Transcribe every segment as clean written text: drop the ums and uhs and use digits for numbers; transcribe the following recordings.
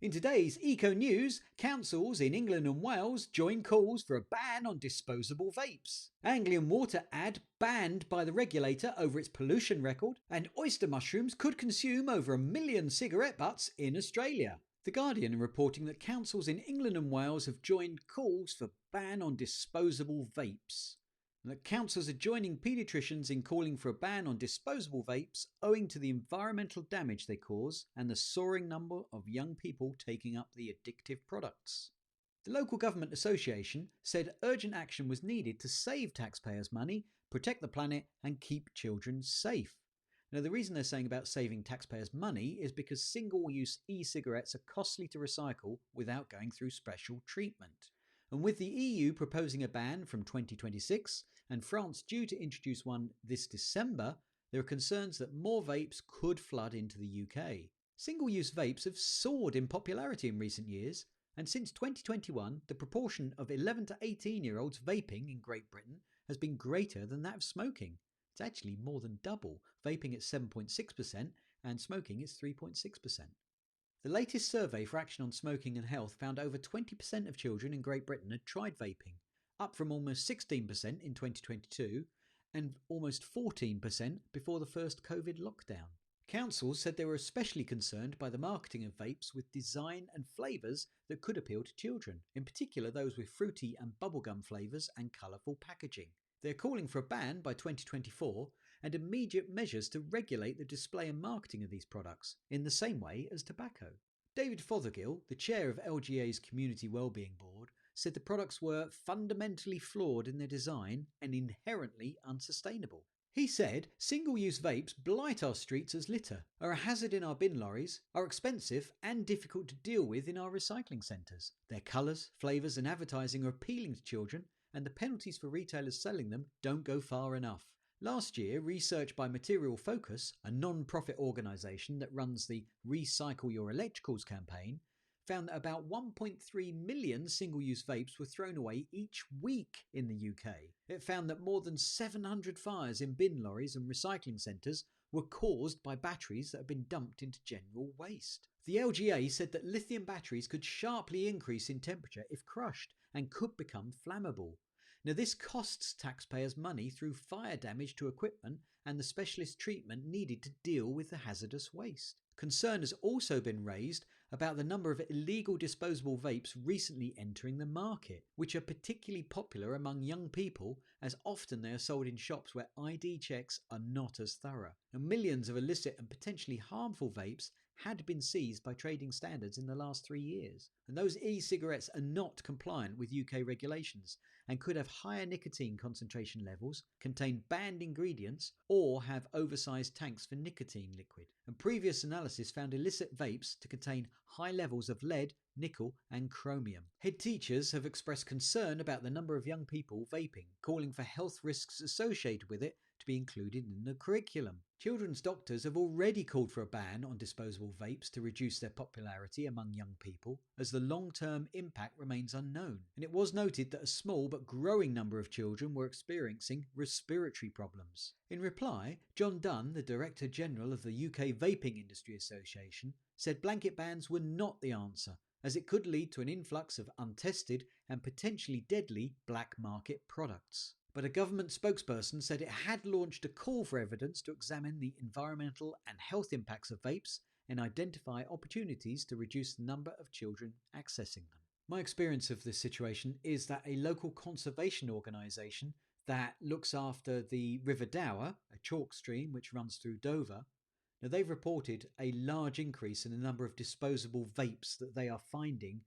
In today's Eco News, councils in England and Wales join calls for a ban on disposable vapes. Anglian Water ad banned by the regulator over its pollution record, and oyster mushrooms could consume over 1 million cigarette butts in Australia. The Guardian are reporting that councils in England and Wales have joined calls for ban on disposable vapes. And that councils are joining paediatricians in calling for a ban on disposable vapes owing to the environmental damage they cause and the soaring number of young people taking up the addictive products. The local government association said urgent action was needed to save taxpayers' money, protect the planet and keep children safe. Now, the reason they're saying about saving taxpayers' money is because single-use e-cigarettes are costly to recycle without going through special treatment. And with the EU proposing a ban from 2026 and France due to introduce one this December, there are concerns that more vapes could flood into the UK. Single-use vapes have soared in popularity in recent years, and since 2021, the proportion of 11 to 18-year-olds vaping in Great Britain has been greater than that of smoking. It's actually more than double. Vaping is 7.6% and smoking is 3.6%. The latest survey for Action on Smoking and Health found over 20% of children in Great Britain had tried vaping, up from almost 16% in 2022 and almost 14% before the first COVID lockdown. Councils said they were especially concerned by the marketing of vapes with design and flavours that could appeal to children, in particular those with fruity and bubblegum flavours and colourful packaging. They're calling for a ban by 2024 and immediate measures to regulate the display and marketing of these products, in the same way as tobacco. David Fothergill, the chair of LGA's Community Wellbeing Board, said the products were fundamentally flawed in their design and inherently unsustainable. He said single-use vapes blight our streets as litter, are a hazard in our bin lorries, are expensive and difficult to deal with in our recycling centres. Their colours, flavours and advertising are appealing to children, and the penalties for retailers selling them don't go far enough. Last year, research by Material Focus, a non-profit organisation that runs the Recycle Your Electricals campaign, found that about 1.3 million single-use vapes were thrown away each week in the UK. It found that more than 700 fires in bin lorries and recycling centres were caused by batteries that had been dumped into general waste. The LGA said that lithium batteries could sharply increase in temperature if crushed and could become flammable. Now, this costs taxpayers money through fire damage to equipment and the specialist treatment needed to deal with the hazardous waste. Concern has also been raised about the number of illegal disposable vapes recently entering the market, which are particularly popular among young people as often they are sold in shops where ID checks are not as thorough. And millions of illicit and potentially harmful vapes had been seized by trading standards in the last 3 years. And those e-cigarettes are not compliant with UK regulations and could have higher nicotine concentration levels, contain banned ingredients, or have oversized tanks for nicotine liquid. And previous analysis found illicit vapes to contain high levels of lead, nickel and chromium. Head teachers have expressed concern about the number of young people vaping, calling for health risks associated with it to be included in the curriculum. Children's doctors have already called for a ban on disposable vapes to reduce their popularity among young people, as the long-term impact remains unknown. And it was noted that a small but growing number of children were experiencing respiratory problems. In reply, John Dunn, the Director General of the UK Vaping Industry Association, said blanket bans were not the answer, as it could lead to an influx of untested and potentially deadly black market products. But a government spokesperson said it had launched a call for evidence to examine the environmental and health impacts of vapes and identify opportunities to reduce the number of children accessing them. My experience of this situation is that a local conservation organisation that looks after the River Dower, a chalk stream which runs through Dover, now they've reported a large increase in the number of disposable vapes that they are finding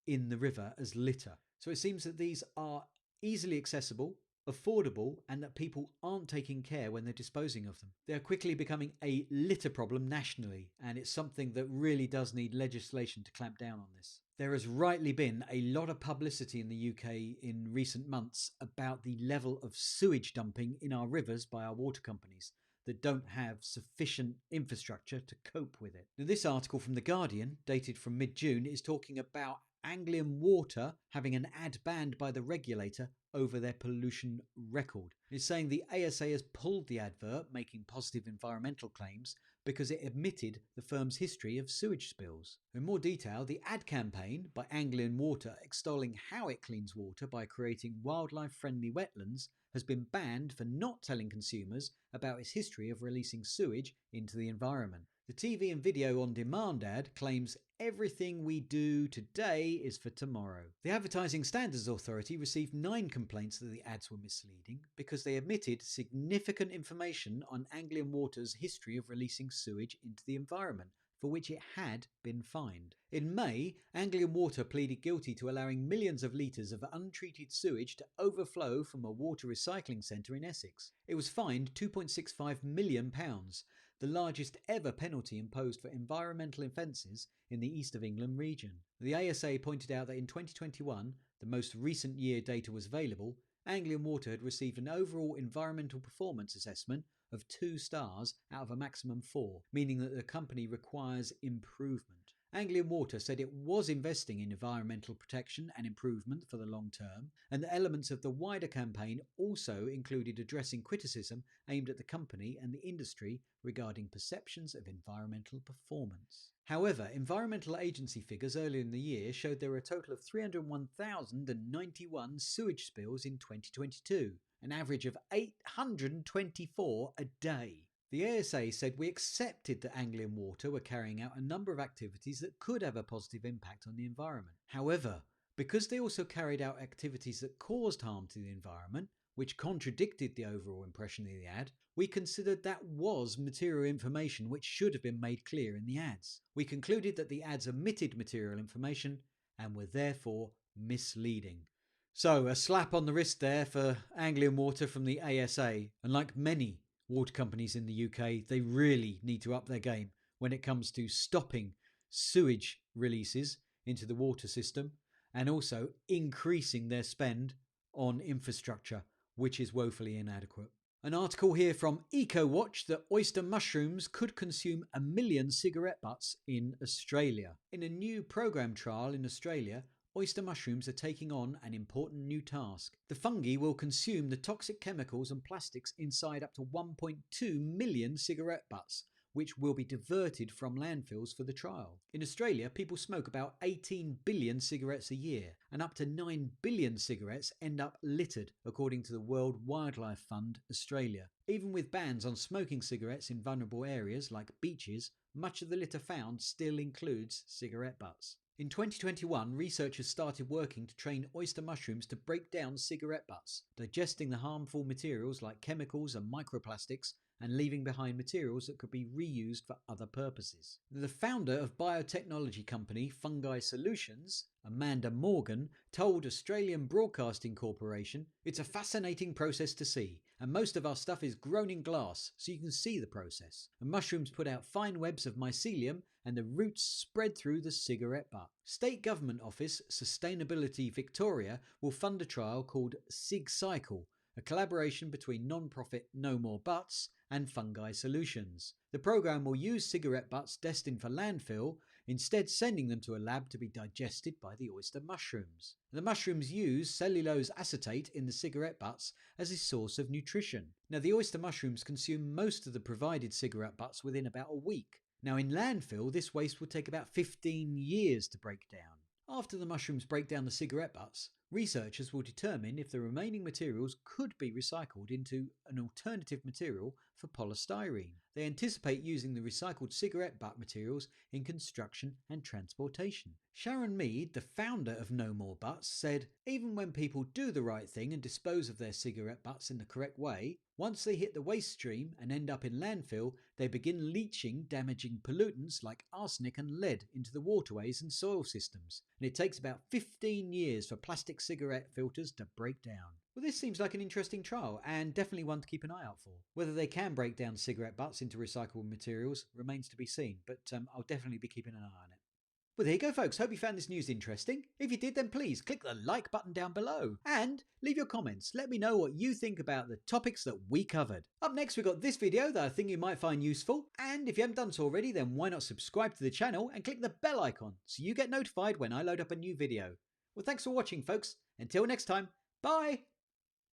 in the river as litter. So it seems that these are easily accessible, affordable, and that people aren't taking care when they're disposing of them. They are quickly becoming a litter problem nationally, and it's something that really does need legislation to clamp down on this. There has rightly been a lot of publicity in the UK in recent months about the level of sewage dumping in our rivers by our water companies that don't have sufficient infrastructure to cope with it. Now, this article from The Guardian, dated from mid-June, is talking about Anglian Water having an ad banned by the regulator over their pollution record. It's saying the ASA has pulled the advert, making positive environmental claims, because it admitted the firm's history of sewage spills. In more detail, the ad campaign by Anglian Water extolling how it cleans water by creating wildlife-friendly wetlands has been banned for not telling consumers about its history of releasing sewage into the environment. The TV and video on demand ad claims everything we do today is for tomorrow. The Advertising Standards Authority received 9 complaints that the ads were misleading because they omitted significant information on Anglian Water's history of releasing sewage into the environment, for which it had been fined. In May, Anglian Water pleaded guilty to allowing millions of litres of untreated sewage to overflow from a water recycling centre in Essex. It was fined £2.65 million, the largest ever penalty imposed for environmental offences in the East of England region. The ASA pointed out that in 2021, the most recent year data was available, Anglian Water had received an overall environmental performance assessment of 2 stars out of a maximum 4, meaning that the company requires improvement. Anglian Water said it was investing in environmental protection and improvement for the long term, and the elements of the wider campaign also included addressing criticism aimed at the company and the industry regarding perceptions of environmental performance. However, environmental agency figures earlier in the year showed there were a total of 301,091 sewage spills in 2022, an average of 824 a day. The ASA said we accepted that Anglian Water were carrying out a number of activities that could have a positive impact on the environment. However, because they also carried out activities that caused harm to the environment, which contradicted the overall impression of the ad, we considered that was material information which should have been made clear in the ads. We concluded that the ads omitted material information and were therefore misleading. So, a slap on the wrist there for Anglian Water from the ASA, and like many water companies in the UK, they really need to up their game when it comes to stopping sewage releases into the water system and also increasing their spend on infrastructure, which is woefully inadequate. An article here from EcoWatch that oyster mushrooms could consume 1 million cigarette butts in Australia. In a new program trial in Australia, oyster mushrooms are taking on an important new task. The fungi will consume the toxic chemicals and plastics inside up to 1.2 million cigarette butts, which will be diverted from landfills for the trial. In Australia, people smoke about 18 billion cigarettes a year, and up to 9 billion cigarettes end up littered, according to the World Wildlife Fund Australia. Even with bans on smoking cigarettes in vulnerable areas like beaches, much of the litter found still includes cigarette butts. In 2021, researchers started working to train oyster mushrooms to break down cigarette butts, digesting the harmful materials like chemicals and microplastics, and leaving behind materials that could be reused for other purposes. The founder of biotechnology company Fungi Solutions, Amanda Morgan, told Australian Broadcasting Corporation, "It's a fascinating process to see, and most of our stuff is grown in glass, so you can see the process. The mushrooms put out fine webs of mycelium and the roots spread through the cigarette butt." State Government Office Sustainability Victoria will fund a trial called Sig Cycle, a collaboration between non-profit No More Butts and Fungi Solutions. The programme will use cigarette butts destined for landfill, instead sending them to a lab to be digested by the oyster mushrooms. The mushrooms use cellulose acetate in the cigarette butts as a source of nutrition. Now, the oyster mushrooms consume most of the provided cigarette butts within about a week. Now, in landfill, this waste will take about 15 years to break down. After the mushrooms break down the cigarette butts, researchers will determine if the remaining materials could be recycled into an alternative material for polystyrene. They anticipate using the recycled cigarette butt materials in construction and transportation. Sharon Mead, the founder of No More Butts, said, "Even when people do the right thing and dispose of their cigarette butts in the correct way, once they hit the waste stream and end up in landfill, they begin leaching damaging pollutants like arsenic and lead into the waterways and soil systems, and it takes about 15 years for plastic cigarette filters to break down." Well, this seems like an interesting trial, and definitely one to keep an eye out for. Whether they can break down cigarette butts into recyclable materials remains to be seen, but I'll definitely be keeping an eye on it. Well, there you go, folks. Hope you found this news interesting. If you did, then please click the like button down below and leave your comments. Let me know what you think about the topics that we covered. Up next, we've got this video that I think you might find useful. And if you haven't done so already, then why not subscribe to the channel and click the bell icon so you get notified when I load up a new video. Well, thanks for watching, folks. Until next time, bye.